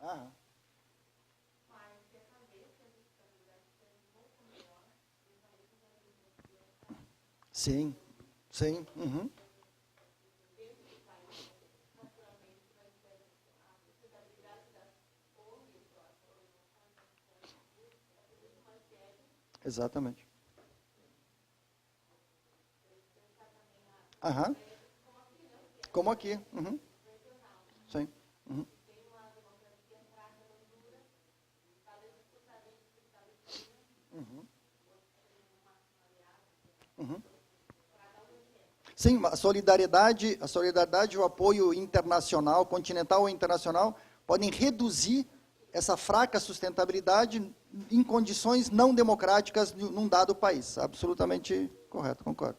Ah. Sim, sim. Uhum. Exatamente. Aham. Como aqui. Uhum. Sim. Uhum. Uhum. Sim, a solidariedade e o apoio internacional, continental ou internacional, podem reduzir essa fraca sustentabilidade em condições não democráticas num dado país. Absolutamente correto, concordo.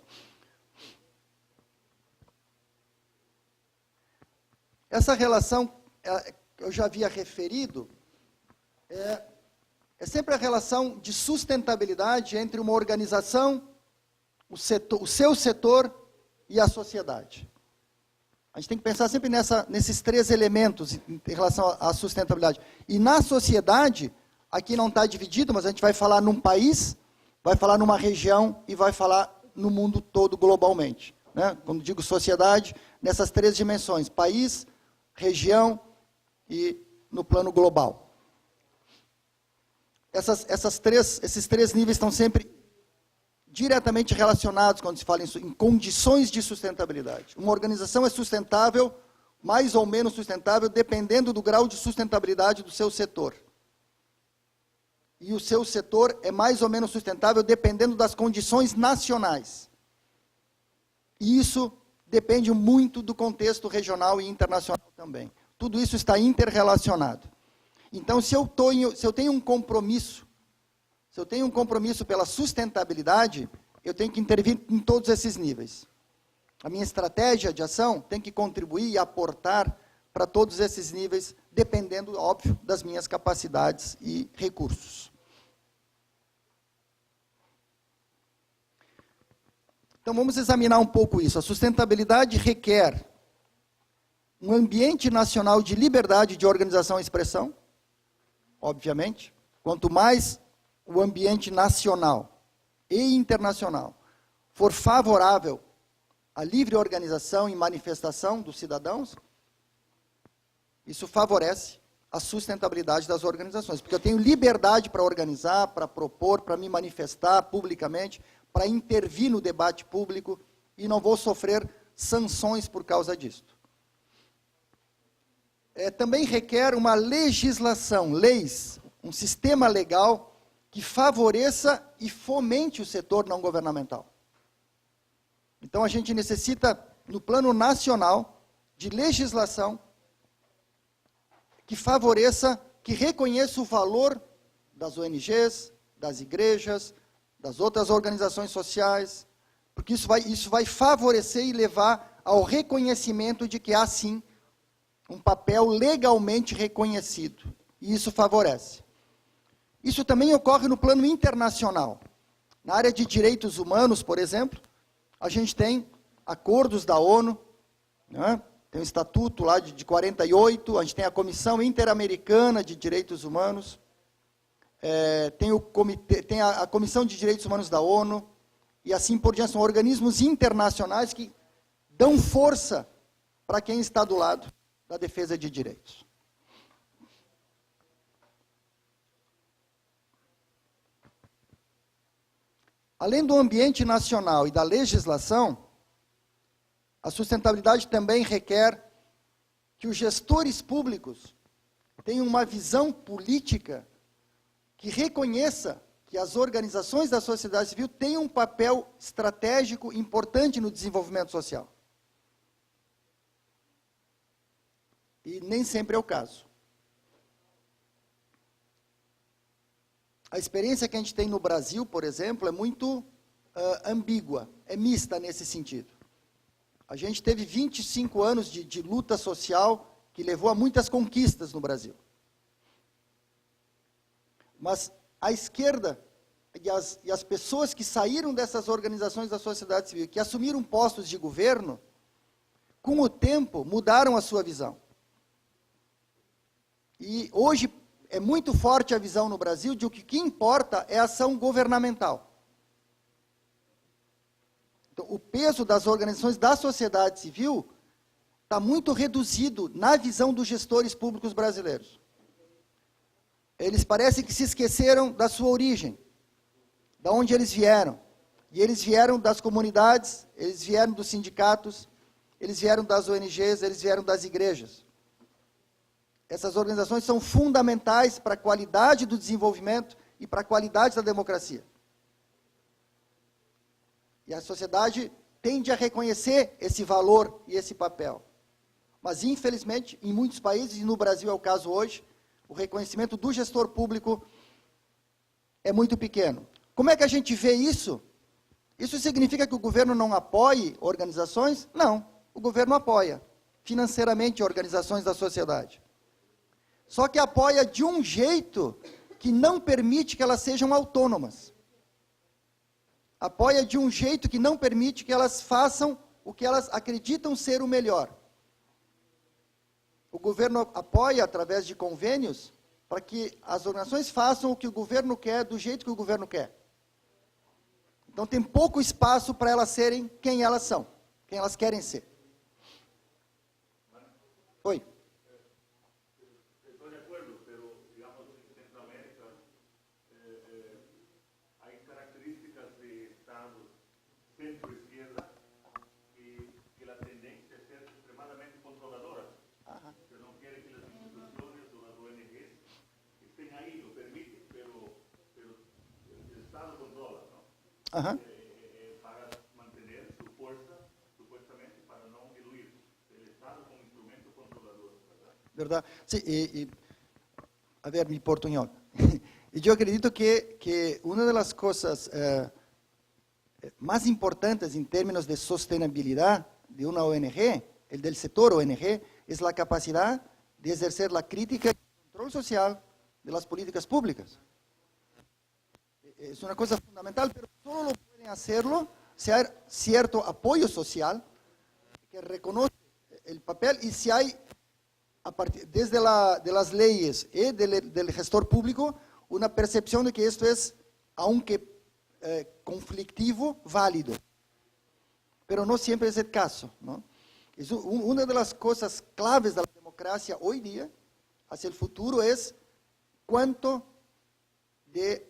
Essa relação, eu já havia referido, é sempre a relação de sustentabilidade entre uma organização, o seu setor e a sociedade. A gente tem que pensar sempre nesses três elementos em relação à sustentabilidade. E na sociedade, aqui não está dividido, mas a gente vai falar num país, vai falar numa região e vai falar no mundo todo globalmente. Né? Quando digo sociedade, nessas três dimensões, país, região e no plano global. Esses três níveis estão sempre diretamente relacionados quando se fala em condições de sustentabilidade. Uma organização é sustentável, mais ou menos sustentável, dependendo do grau de sustentabilidade do seu setor. E o seu setor é mais ou menos sustentável dependendo das condições nacionais. E isso depende muito do contexto regional e internacional também. Tudo isso está interrelacionado. Então, se eu tenho um compromisso, pela sustentabilidade, eu tenho que intervir em todos esses níveis. A minha estratégia de ação tem que contribuir e aportar para todos esses níveis, dependendo, óbvio, das minhas capacidades e recursos. Então, vamos examinar um pouco isso. A sustentabilidade requer um ambiente nacional de liberdade de organização e expressão, obviamente. Quanto mais o ambiente nacional e internacional for favorável à livre organização e manifestação dos cidadãos, isso favorece a sustentabilidade das organizações, porque eu tenho liberdade para organizar, para propor, para me manifestar publicamente, para intervir no debate público e não vou sofrer sanções por causa disso. Também requer uma legislação, leis, um sistema legal que favoreça e fomente o setor não governamental. Então, a gente necessita, no plano nacional, de legislação que favoreça, que reconheça o valor das ONGs, das igrejas, das outras organizações sociais, porque isso vai favorecer e levar ao reconhecimento de que há, sim, um papel legalmente reconhecido. E isso favorece. Isso também ocorre no plano internacional. Na área de direitos humanos, por exemplo, a gente tem acordos da ONU, né? Tem o Estatuto lá de 48, a gente tem a Comissão Interamericana de Direitos Humanos, tem a Comissão de Direitos Humanos da ONU, e assim por diante, são organismos internacionais que dão força para quem está do lado da defesa de direitos. Além do ambiente nacional e da legislação, a sustentabilidade também requer que os gestores públicos tenham uma visão política que reconheça que as organizações da sociedade civil têm um papel estratégico importante no desenvolvimento social. E nem sempre é o caso. A experiência que a gente tem no Brasil, por exemplo, é muito ambígua, é mista nesse sentido. A gente teve 25 anos de luta social que levou a muitas conquistas no Brasil. Mas a esquerda e as pessoas que saíram dessas organizações da sociedade civil, que assumiram postos de governo, com o tempo mudaram a sua visão. E hoje é muito forte a visão no Brasil de que o que importa é a ação governamental. Então, o peso das organizações da sociedade civil está muito reduzido na visão dos gestores públicos brasileiros. Eles parecem que se esqueceram da sua origem, da onde eles vieram. E eles vieram das comunidades, eles vieram dos sindicatos, eles vieram das ONGs, eles vieram das igrejas. Essas organizações são fundamentais para a qualidade do desenvolvimento e para a qualidade da democracia. E a sociedade tende a reconhecer esse valor e esse papel. Mas, infelizmente, em muitos países, e no Brasil é o caso hoje, o reconhecimento do gestor público é muito pequeno. Como é que a gente vê isso? Isso significa que o governo não apoie organizações? Não, o governo apoia financeiramente organizações da sociedade. Só que apoia de um jeito que não permite que elas sejam autônomas. Apoia de um jeito que não permite que elas façam o que elas acreditam ser o melhor. O governo apoia através de convênios para que as organizações façam o que o governo quer, do jeito que o governo quer. Então tem pouco espaço para elas serem quem elas são, quem elas querem ser. Oi. Estoy de acuerdo, pero digamos en Centroamérica hay características de estados centro-izquierda que la tendencia es ser extremadamente controladoras. Se no quiere que las instituciones o las ONGs estén ahí, lo permiten, pero el Estado controla, ¿no? Para mantener su fuerza, supuestamente, para no diluir el Estado como instrumento controlador, ¿verdad? ¿Verdad? Sí, a ver, mi portuñol. Y yo acredito que una de las cosas más importantes en términos de sostenibilidad de una ONG, el del sector ONG, es la capacidad de ejercer la crítica y el control social de las políticas públicas. Es una cosa fundamental, pero solo lo pueden hacerlo si hay cierto apoyo social que reconoce el papel y si hay, desde de las leyes y del gestor público, una percepción de que esto es, aunque conflictivo, válido. Pero no siempre es el caso, ¿no? Es una de las cosas claves de la democracia hoy día, hacia el futuro, es cuánto de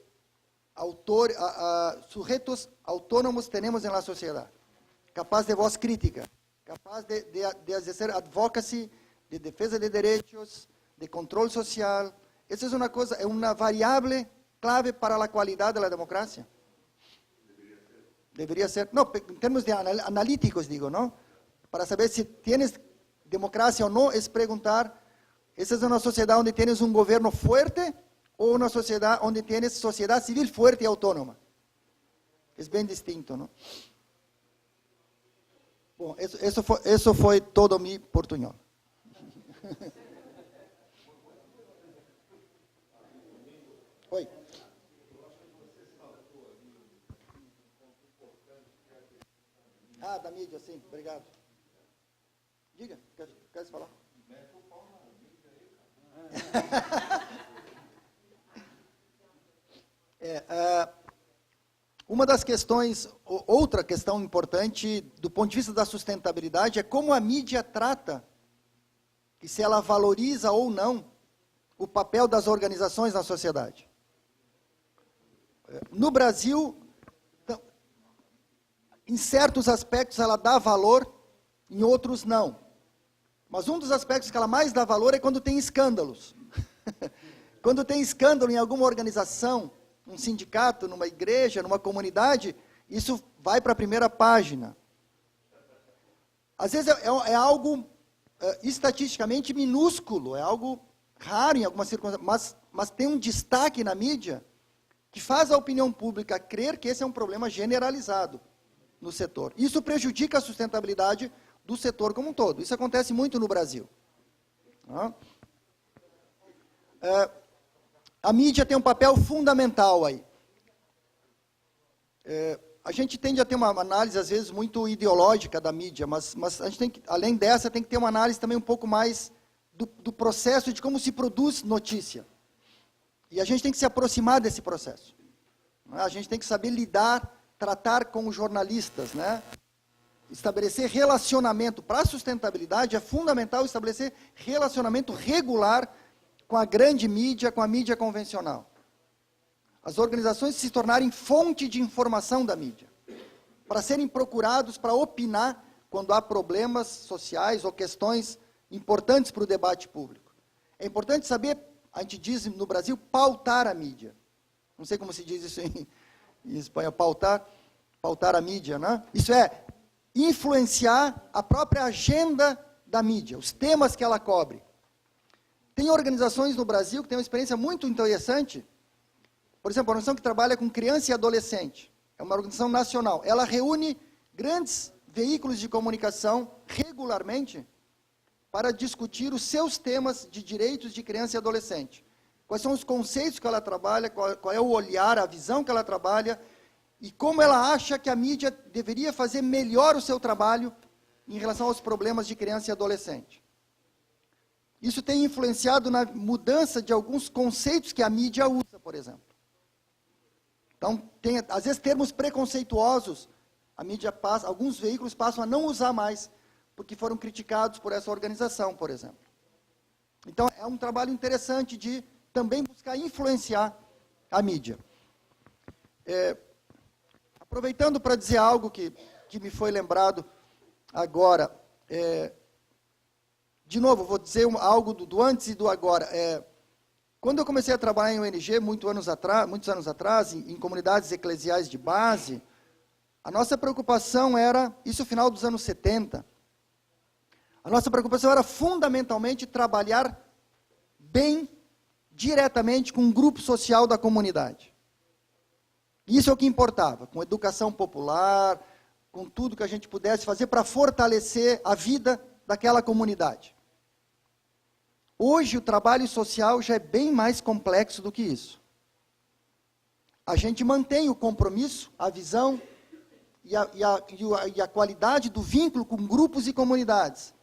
sujetos autónomos tenemos en la sociedad, capaz de voz crítica, capaz de hacer advocacy, de defensa de derechos, de control social. Esa es una cosa, es una variable clave para la cualidad de la democracia. Debería ser, no, en términos de analíticos digo, ¿no? Para saber si tienes democracia o no, es preguntar, ¿esa es una sociedad donde tienes un gobierno fuerte o una sociedad donde tienes sociedad civil fuerte y autónoma? Es bien distinto, ¿no? Bom, eso fue todo mi portuñol. Oi. Ah, da mídia, sim, obrigado. Diga, quer falar? Uma das questões, outra questão importante do ponto de vista da sustentabilidade é como a mídia trata, e se ela valoriza ou não, o papel das organizações na sociedade. No Brasil, em certos aspectos ela dá valor, em outros não. Mas um dos aspectos que ela mais dá valor é quando tem escândalos. Quando tem escândalo em alguma organização, um sindicato, numa igreja, numa comunidade, isso vai para a primeira página. Às vezes é algo estatisticamente minúsculo, é algo raro em algumas circunstâncias, mas tem um destaque na mídia que faz a opinião pública crer que esse é um problema generalizado no setor. Isso prejudica a sustentabilidade do setor como um todo. Isso acontece muito no Brasil. A mídia tem um papel fundamental aí. A gente tende a ter uma análise, às vezes, muito ideológica da mídia, mas a gente tem que, além dessa, tem que ter uma análise também um pouco mais do processo de como se produz notícia. E a gente tem que se aproximar desse processo. Né? A gente tem que saber lidar, tratar com os jornalistas, né? Estabelecer relacionamento. Para a sustentabilidade é fundamental estabelecer relacionamento regular com a grande mídia, com a mídia convencional. As organizações se tornarem fonte de informação da mídia, para serem procurados para opinar quando há problemas sociais ou questões importantes para o debate público. É importante saber, a gente diz no Brasil, pautar a mídia. Não sei como se diz isso em espanhol, pautar a mídia, né? Isso é influenciar a própria agenda da mídia, os temas que ela cobre. Tem organizações no Brasil que têm uma experiência muito interessante. Por exemplo, a organização que trabalha com criança e adolescente. É uma organização nacional. Ela reúne grandes veículos de comunicação regularmente para discutir os seus temas de direitos de criança e adolescente. Quais são os conceitos que ela trabalha, qual é o olhar, a visão que ela trabalha, e como ela acha que a mídia deveria fazer melhor o seu trabalho em relação aos problemas de criança e adolescente. Isso tem influenciado na mudança de alguns conceitos que a mídia usa, por exemplo. Então, tem, às vezes, termos preconceituosos, a mídia passa, alguns veículos passam a não usar mais, porque foram criticados por essa organização, por exemplo. Então, é um trabalho interessante de também buscar influenciar a mídia. Aproveitando para dizer algo que me foi lembrado agora, de novo, vou dizer algo do antes e do agora. Quando eu comecei a trabalhar em ONG, muitos anos atrás, em comunidades eclesiais de base, a nossa preocupação era, isso no final dos anos 70, a nossa preocupação era fundamentalmente trabalhar bem, diretamente com um grupo social da comunidade. Isso é o que importava, com educação popular, com tudo que a gente pudesse fazer para fortalecer a vida daquela comunidade. Hoje o trabalho social já é bem mais complexo do que isso. A gente mantém o compromisso, a visão e a qualidade do vínculo com grupos e comunidades.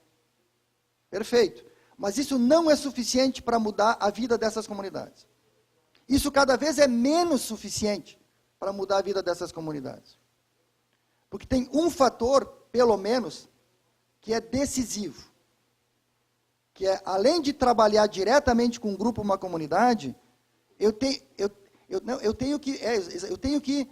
Perfeito. Mas isso não é suficiente para mudar a vida dessas comunidades. Isso cada vez é menos suficiente para mudar a vida dessas comunidades. Porque tem um fator, pelo menos, que é decisivo. Que é, além de trabalhar diretamente com um grupo, uma comunidade, eu tenho que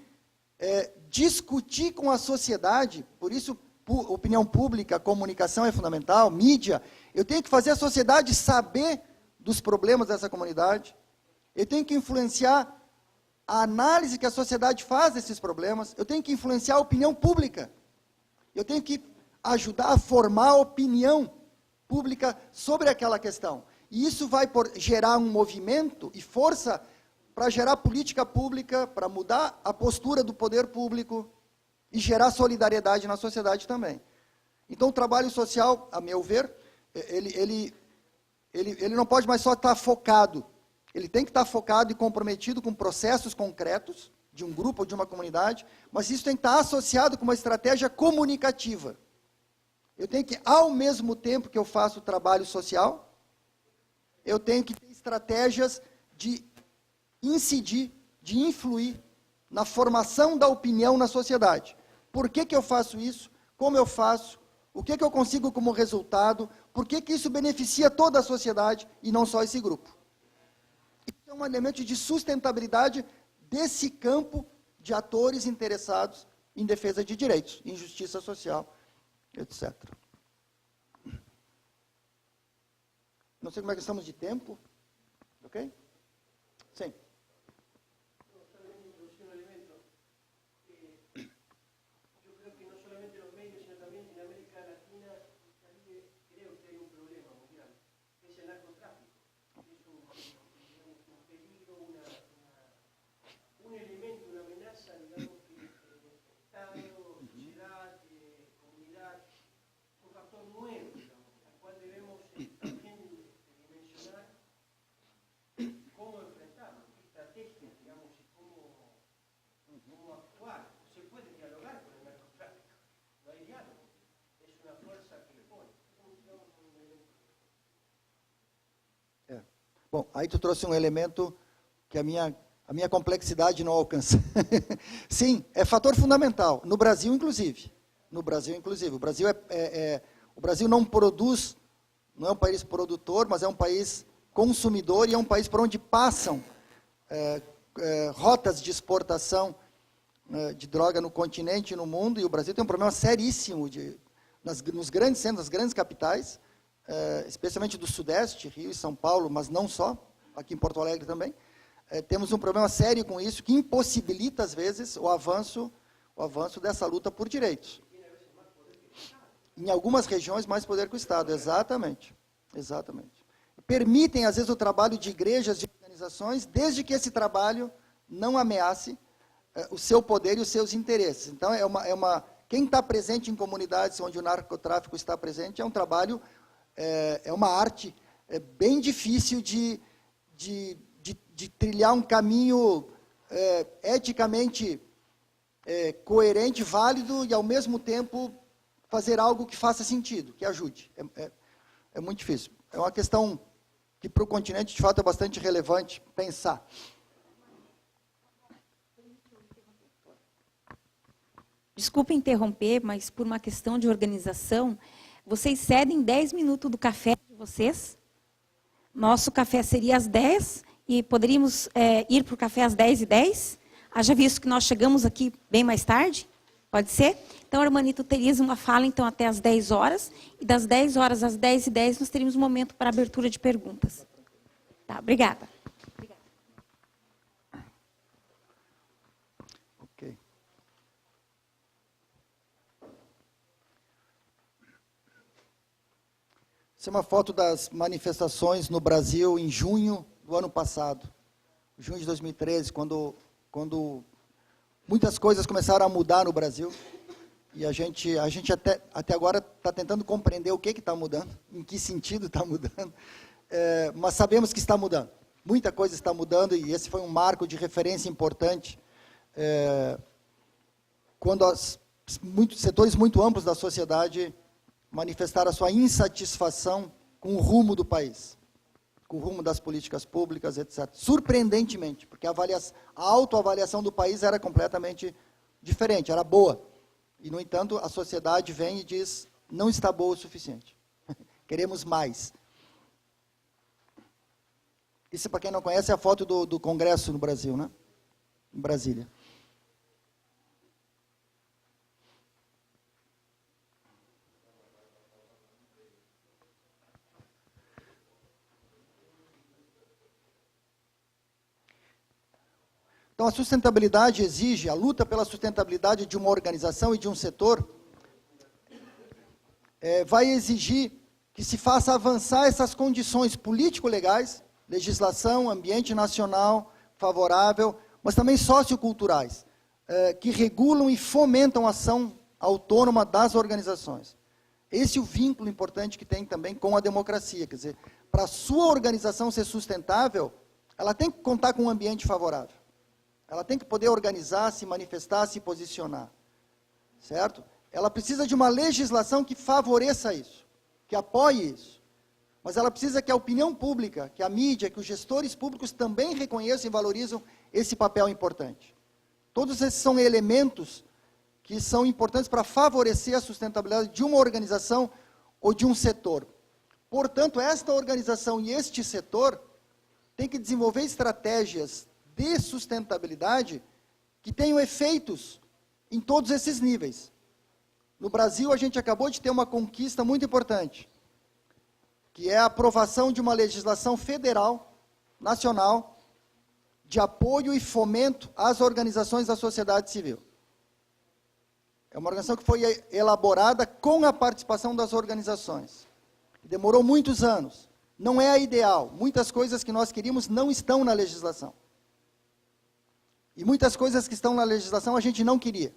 discutir com a sociedade, por isso opinião pública, comunicação é fundamental, mídia, eu tenho que fazer a sociedade saber dos problemas dessa comunidade, eu tenho que influenciar a análise que a sociedade faz desses problemas, eu tenho que influenciar a opinião pública, eu tenho que ajudar a formar a opinião pública sobre aquela questão. E isso vai gerar um movimento e força para gerar política pública, para mudar a postura do poder público e gerar solidariedade na sociedade também. Então, o trabalho social, a meu ver, ele não pode mais só estar focado. Ele tem que estar focado e comprometido com processos concretos de um grupo ou de uma comunidade, mas isso tem que estar associado com uma estratégia comunicativa. Eu tenho que, ao mesmo tempo que eu faço o trabalho social, eu tenho que ter estratégias de incidir, de influir na formação da opinião na sociedade. Por que eu faço isso? Como eu faço? O que eu consigo como resultado? Por que isso beneficia toda a sociedade e não só esse grupo? Isso é um elemento de sustentabilidade desse campo de atores interessados em defesa de direitos, em justiça social, etc. Não sei como é que estamos de tempo. Ok? Sim. Bom, aí tu trouxe um elemento que a minha complexidade não alcança. Sim, é fator fundamental, no Brasil inclusive. No Brasil inclusive. O Brasil, o Brasil não produz, não é um país produtor, mas é um país consumidor e é um país por onde passam rotas de exportação de droga no continente e no mundo, e o Brasil tem um problema seríssimo nos grandes centros, nas grandes capitais, especialmente do Sudeste, Rio e São Paulo, mas não só, aqui em Porto Alegre também. Temos um problema sério com isso, que impossibilita, às vezes, o avanço dessa luta por direitos. Em algumas regiões, mais poder que o Estado, exatamente. Permitem, às vezes, o trabalho de igrejas, de organizações, desde que esse trabalho não ameace o seu poder e os seus interesses. Então, quem está presente em comunidades onde o narcotráfico está presente, é um trabalho, é uma arte bem difícil de trilhar um caminho eticamente coerente, válido, e, ao mesmo tempo, fazer algo que faça sentido, que ajude. É muito difícil. É uma questão que, para o continente, de fato, é bastante relevante pensar. Desculpe interromper, mas por uma questão de organização, vocês cedem 10 minutos do café de vocês? Nosso café seria às 10 e poderíamos ir para o café às 10h10? Haja visto que nós chegamos aqui bem mais tarde? Pode ser? Então, a Hermanito teria uma fala então, até às 10 horas, e das 10 horas às 10h10 nós teríamos um momento para abertura de perguntas. Tá, obrigada. Ok. Essa é uma foto das manifestações no Brasil em junho do ano passado, junho de 2013, quando muitas coisas começaram a mudar no Brasil, e a gente até agora está tentando compreender o que está mudando, em que sentido está mudando, mas sabemos que está mudando. Muita coisa está mudando, e esse foi um marco de referência importante, quando setores muito amplos da sociedade manifestaram a sua insatisfação com o rumo do país, com o rumo das políticas públicas, etc. Surpreendentemente, porque a autoavaliação do país era completamente diferente, era boa. E, no entanto, a sociedade vem e diz, não está boa o suficiente. Queremos mais. Isso, para quem não conhece, é a foto do Congresso no Brasil, né? Em Brasília. Então, a sustentabilidade exige, a luta pela sustentabilidade de uma organização e de um setor, vai exigir que se faça avançar essas condições político-legais, legislação, ambiente nacional favorável, mas também socioculturais, que regulam e fomentam a ação autônoma das organizações. Esse é o vínculo importante que tem também com a democracia, quer dizer, para a sua organização ser sustentável, ela tem que contar com um ambiente favorável. Ela tem que poder organizar, se manifestar, se posicionar, certo? Ela precisa de uma legislação que favoreça isso, que apoie isso. Mas ela precisa que a opinião pública, que a mídia, que os gestores públicos também reconheçam e valorizam esse papel importante. Todos esses são elementos que são importantes para favorecer a sustentabilidade de uma organização ou de um setor. Portanto, esta organização e este setor têm que desenvolver estratégias de sustentabilidade que tenham efeitos em todos esses níveis. No Brasil, a gente acabou de ter uma conquista muito importante, que é a aprovação de uma legislação federal, nacional, de apoio e fomento às organizações da sociedade civil. É uma organização que foi elaborada com a participação das organizações. Demorou muitos anos. Não é a ideal. Muitas coisas que nós queríamos não estão na legislação. E muitas coisas que estão na legislação a gente não queria.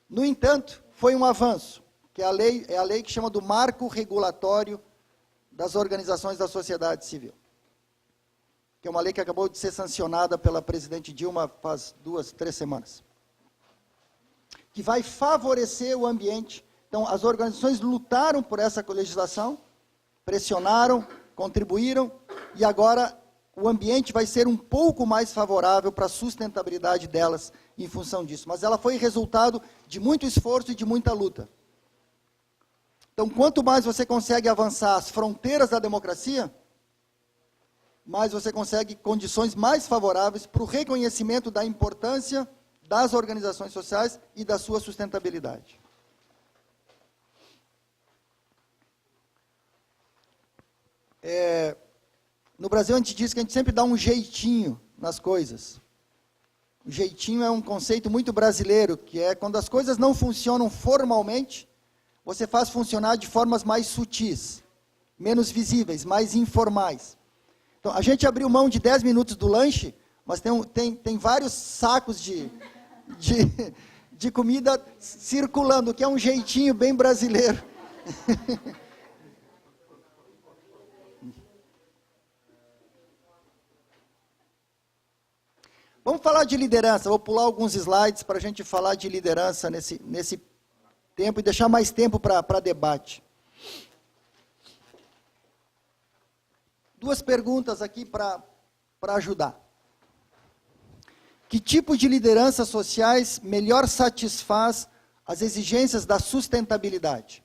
No entanto, foi um avanço, que é a lei que chama do Marco Regulatório das Organizações da Sociedade Civil. Que é uma lei que acabou de ser sancionada pela presidente Dilma faz 2, 3 semanas. Que vai favorecer o ambiente. Então, as organizações lutaram por essa legislação, pressionaram, contribuíram, e agora o ambiente vai ser um pouco mais favorável para a sustentabilidade delas em função disso. Mas ela foi resultado de muito esforço e de muita luta. Então, quanto mais você consegue avançar as fronteiras da democracia, mais você consegue condições mais favoráveis para o reconhecimento da importância das organizações sociais e da sua sustentabilidade. No Brasil, a gente diz que a gente sempre dá um jeitinho nas coisas. O jeitinho é um conceito muito brasileiro, que é quando as coisas não funcionam formalmente, você faz funcionar de formas mais sutis, menos visíveis, mais informais. Então, a gente abriu mão de 10 minutos do lanche, mas tem vários sacos de comida circulando, que é um jeitinho bem brasileiro. Vamos falar de liderança. Vou pular alguns slides para a gente falar de liderança nesse tempo e deixar mais tempo para debate. Duas perguntas aqui para ajudar. Que tipo de lideranças sociais melhor satisfaz as exigências da sustentabilidade?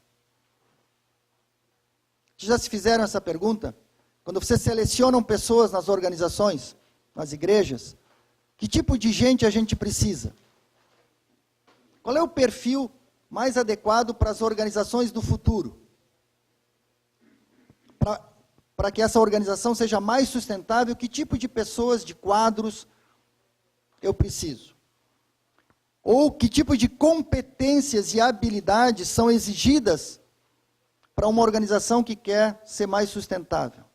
Já se fizeram essa pergunta? Quando vocês selecionam pessoas nas organizações, nas igrejas, que tipo de gente a gente precisa? Qual é o perfil mais adequado para as organizações do futuro? Para que essa organização seja mais sustentável, que tipo de pessoas, de quadros eu preciso? Ou que tipo de competências e habilidades são exigidas para uma organização que quer ser mais sustentável?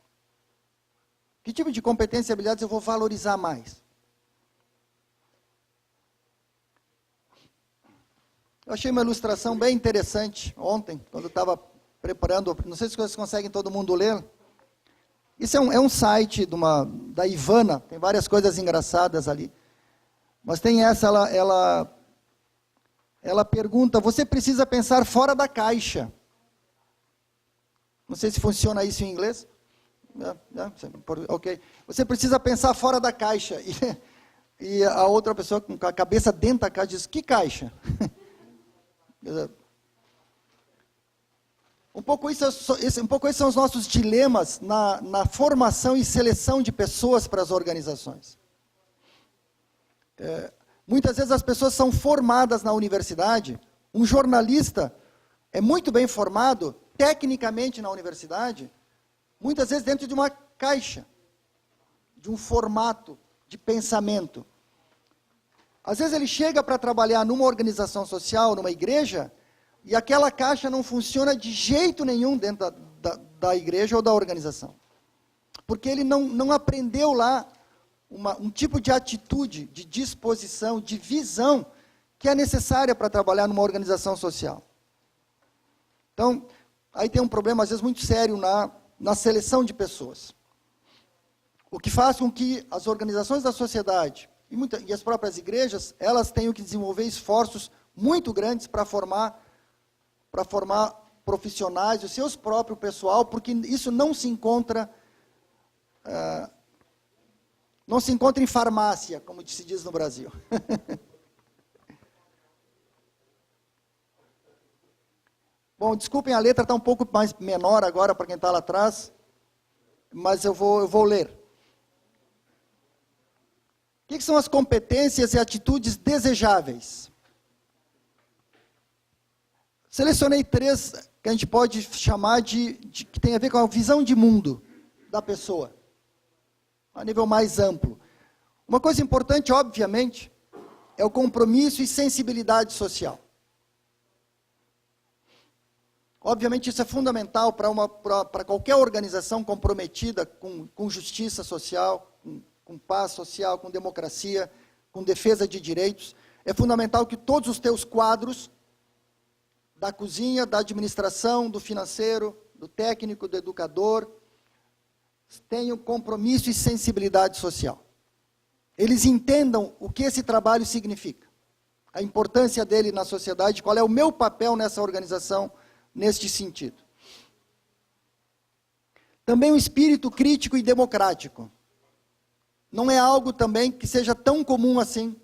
Que tipo de competências e habilidades eu vou valorizar mais? Eu achei uma ilustração bem interessante ontem, quando eu estava preparando, não sei se vocês conseguem todo mundo ler. Isso é um site da Ivana, tem várias coisas engraçadas ali. Mas tem essa, ela pergunta, você precisa pensar fora da caixa. Não sei se funciona isso em inglês. Ok. Você precisa pensar fora da caixa. E a outra pessoa com a cabeça dentro da caixa diz, que caixa? Um pouco esses são os nossos dilemas na formação e seleção de pessoas para as organizações. Muitas vezes as pessoas são formadas na universidade, um jornalista é muito bem formado, tecnicamente na universidade, muitas vezes dentro de uma caixa, de um formato de pensamento. Às vezes ele chega para trabalhar numa organização social, numa igreja, e aquela caixa não funciona de jeito nenhum dentro da igreja ou da organização. Porque ele não aprendeu lá um tipo de atitude, de disposição, de visão, que é necessária para trabalhar numa organização social. Então, aí tem um problema, às vezes, muito sério na seleção de pessoas. O que faz com que as organizações da sociedade e as próprias igrejas, elas tenham que desenvolver esforços muito grandes para formar profissionais, o seu próprio pessoal, porque isso não se encontra em farmácia, como se diz no Brasil. Bom, desculpem, a letra está um pouco mais menor agora para quem está lá atrás, mas eu vou ler. O que são as competências e atitudes desejáveis? Selecionei 3 que a gente pode chamar que tem a ver com a visão de mundo da pessoa, a nível mais amplo. Uma coisa importante, obviamente, é o compromisso e sensibilidade social. Obviamente isso é fundamental para qualquer organização comprometida com justiça social, com paz social, com democracia, com defesa de direitos. É fundamental que todos os teus quadros, da cozinha, da administração, do financeiro, do técnico, do educador, tenham compromisso e sensibilidade social. Eles entendam o que esse trabalho significa, a importância dele na sociedade, qual é o meu papel nessa organização, neste sentido. Também um espírito crítico e democrático. Não é algo também que seja tão comum assim,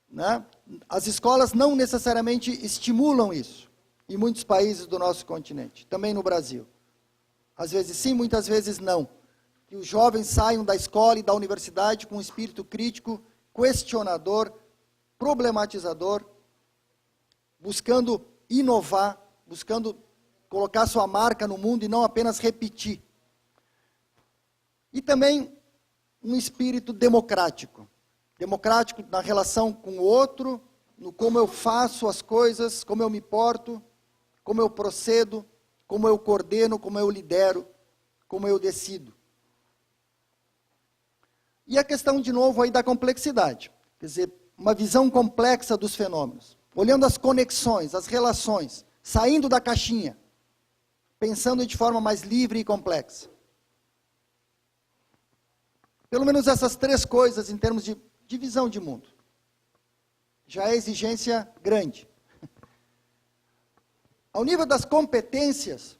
né? As escolas não necessariamente estimulam isso, em muitos países do nosso continente, também no Brasil. Às vezes sim, muitas vezes não. Que os jovens saiam da escola e da universidade com um espírito crítico, questionador, problematizador, buscando inovar, buscando colocar sua marca no mundo e não apenas repetir. E também um espírito democrático. Democrático na relação com o outro, no como eu faço as coisas, como eu me porto, como eu procedo, como eu coordeno, como eu lidero, como eu decido. E a questão, de novo, aí da complexidade. Quer dizer, uma visão complexa dos fenômenos. Olhando as conexões, as relações, saindo da caixinha, pensando de forma mais livre e complexa. Pelo menos essas três coisas, em termos de visão de mundo, já é exigência grande. Ao nível das competências,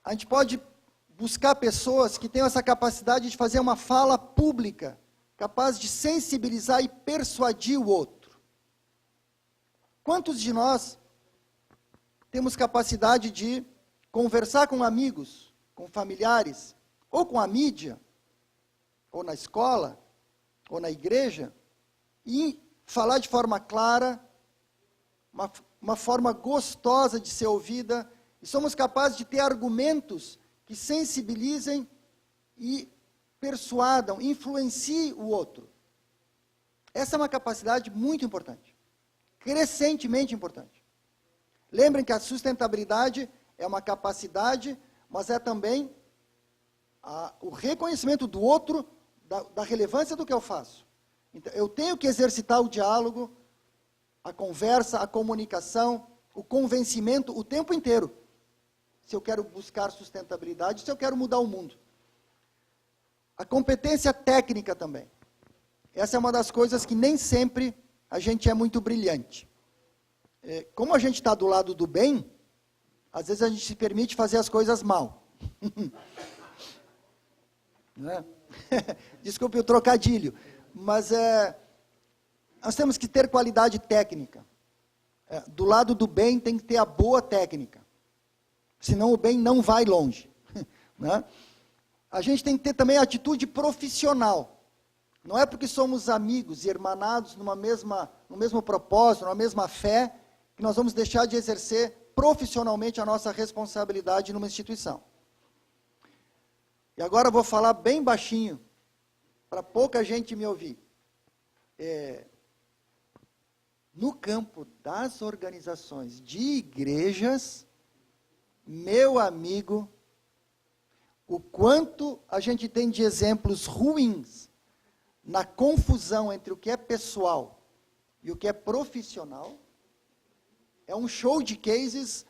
a gente pode buscar pessoas que tenham essa capacidade de fazer uma fala pública, capaz de sensibilizar e persuadir o outro. Quantos de nós temos capacidade de conversar com amigos, com familiares, ou com a mídia, ou na escola, ou na igreja, e falar de forma clara, uma forma gostosa de ser ouvida, e somos capazes de ter argumentos que sensibilizem e persuadam, influenciem o outro. Essa é uma capacidade muito importante, crescentemente importante. Lembrem que a sustentabilidade é uma capacidade, mas é também o reconhecimento do outro, da relevância do que eu faço. Então, eu tenho que exercitar o diálogo, a conversa, a comunicação, o convencimento o tempo inteiro. Se eu quero buscar sustentabilidade, se eu quero mudar o mundo. A competência técnica também. Essa é uma das coisas que nem sempre a gente é muito brilhante. Como a gente está do lado do bem, às vezes a gente se permite fazer as coisas mal. Né? Desculpe o trocadilho, mas nós temos que ter qualidade técnica. Do lado do bem tem que ter a boa técnica, senão o bem não vai longe. Né? A gente tem que ter também a atitude profissional. Não é porque somos amigos e irmanados no mesmo propósito, numa mesma fé, que nós vamos deixar de exercer profissionalmente a nossa responsabilidade numa instituição. E agora eu vou falar bem baixinho, para pouca gente me ouvir. No campo das organizações de igrejas, meu amigo, o quanto a gente tem de exemplos ruins na confusão entre o que é pessoal e o que é profissional, é um show de cases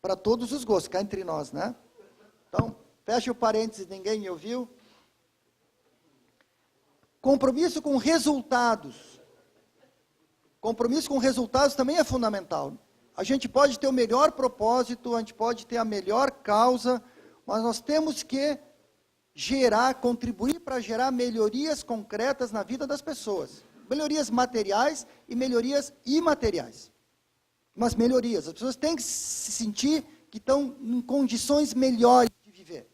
para todos os gostos, cá entre nós, né? Então, fecha o parênteses, ninguém me ouviu. Compromisso com resultados. Compromisso com resultados também é fundamental. A gente pode ter o melhor propósito, a gente pode ter a melhor causa, mas nós temos que contribuir para gerar melhorias concretas na vida das pessoas. Melhorias materiais e melhorias imateriais. Mas melhorias. As pessoas têm que se sentir que estão em condições melhores de viver.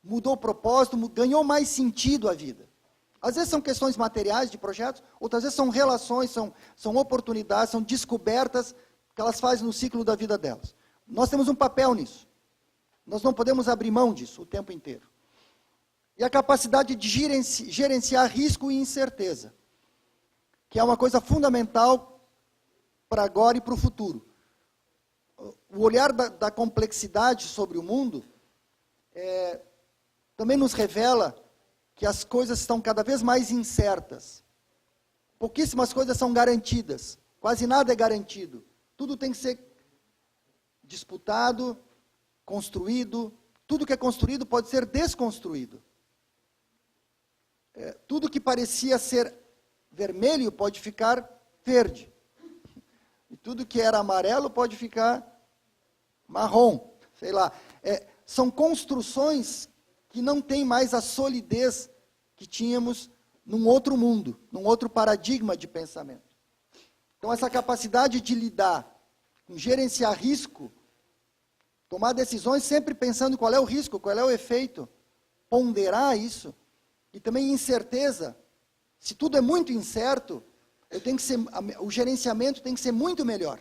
Mudou o propósito, ganhou mais sentido a vida. Às vezes são questões materiais de projetos, outras vezes são relações, são oportunidades, são descobertas que elas fazem no ciclo da vida delas. Nós temos um papel nisso. Nós não podemos abrir mão disso o tempo inteiro. E a capacidade de gerenciar risco e incerteza, que é uma coisa fundamental para agora e para o futuro. O olhar da complexidade sobre o mundo também nos revela que as coisas estão cada vez mais incertas. Pouquíssimas coisas são garantidas, quase nada é garantido. Tudo tem que ser disputado, construído. Tudo que é construído pode ser desconstruído. Tudo que parecia ser vermelho pode ficar verde. E tudo que era amarelo pode ficar marrom, sei lá. são construções que não têm mais a solidez que tínhamos num outro mundo, num outro paradigma de pensamento. Então, essa capacidade de lidar, com gerenciar risco, tomar decisões sempre pensando qual é o risco, qual é o efeito, ponderar isso, e também incerteza. Se tudo é muito incerto, o gerenciamento tem que ser muito melhor.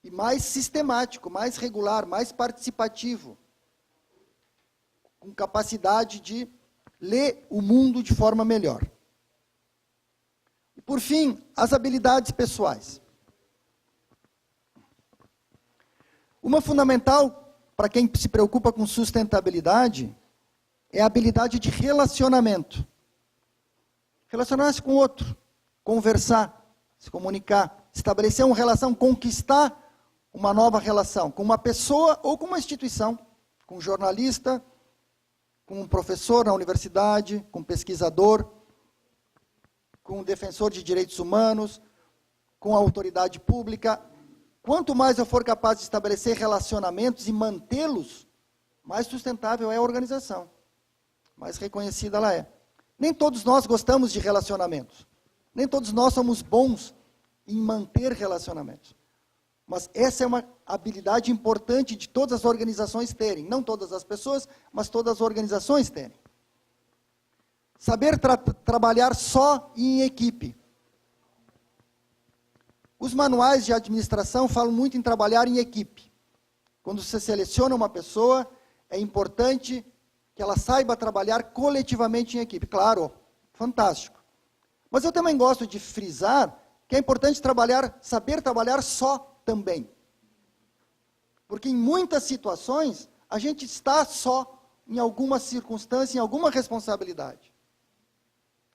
E mais sistemático, mais regular, mais participativo. Com capacidade de ler o mundo de forma melhor. E, por fim, as habilidades pessoais. Uma fundamental para quem se preocupa com sustentabilidade é a habilidade de relacionamento. Relacionar-se com o outro, conversar, se comunicar, estabelecer uma relação, conquistar uma nova relação com uma pessoa ou com uma instituição, com um jornalista, com um professor na universidade, com um pesquisador, com um defensor de direitos humanos, com a autoridade pública. Quanto mais eu for capaz de estabelecer relacionamentos e mantê-los, mais sustentável é a organização, mais reconhecida ela é. Nem todos nós gostamos de relacionamentos. Nem todos nós somos bons em manter relacionamentos. Mas essa é uma habilidade importante de todas as organizações terem. Não todas as pessoas, mas todas as organizações terem. Saber trabalhar só e em equipe. Os manuais de administração falam muito em trabalhar em equipe. Quando você seleciona uma pessoa, é importante que ela saiba trabalhar coletivamente em equipe. Claro, fantástico. Mas eu também gosto de frisar que é importante saber trabalhar só também. Porque em muitas situações, a gente está só em alguma circunstância, em alguma responsabilidade.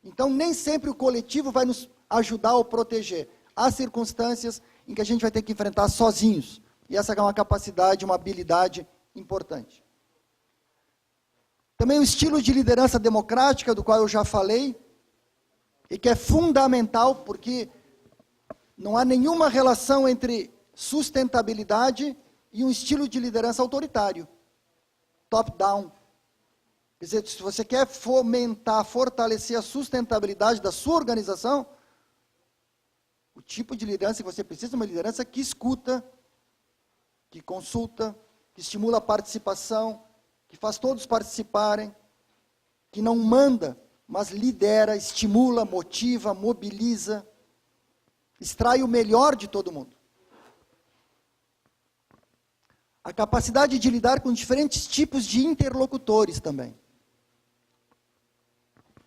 Então, nem sempre o coletivo vai nos ajudar ou proteger. Há circunstâncias em que a gente vai ter que enfrentar sozinhos. E essa é uma capacidade, uma habilidade importante. Também o estilo de liderança democrática, do qual eu já falei, e que é fundamental, porque não há nenhuma relação entre sustentabilidade e um estilo de liderança autoritário, top-down. Quer dizer, se você quer fomentar, fortalecer a sustentabilidade da sua organização, o tipo de liderança que você precisa é uma liderança que escuta, que consulta, que estimula a participação, que faz todos participarem, que não manda, mas lidera, estimula, motiva, mobiliza, extrai o melhor de todo mundo. A capacidade de lidar com diferentes tipos de interlocutores também.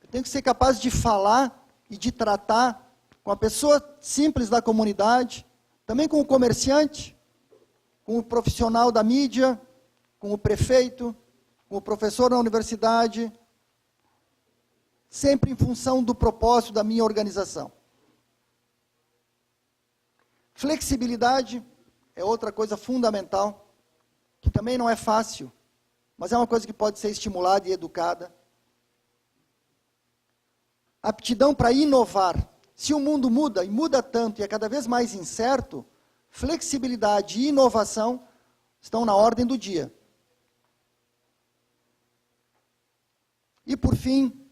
Eu tenho que ser capaz de falar e de tratar com a pessoa simples da comunidade, também com o comerciante, com o profissional da mídia, com o prefeito, com o professor na universidade, sempre em função do propósito da minha organização. Flexibilidade é outra coisa fundamental, que também não é fácil, mas é uma coisa que pode ser estimulada e educada. Aptidão para inovar. Se o mundo muda, e muda tanto, e é cada vez mais incerto, flexibilidade e inovação estão na ordem do dia. E, por fim,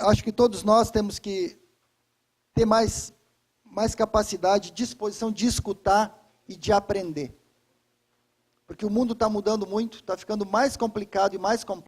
acho que todos nós temos que ter mais capacidade, disposição de escutar e de aprender. Porque o mundo está mudando muito, está ficando mais complicado e mais complexo.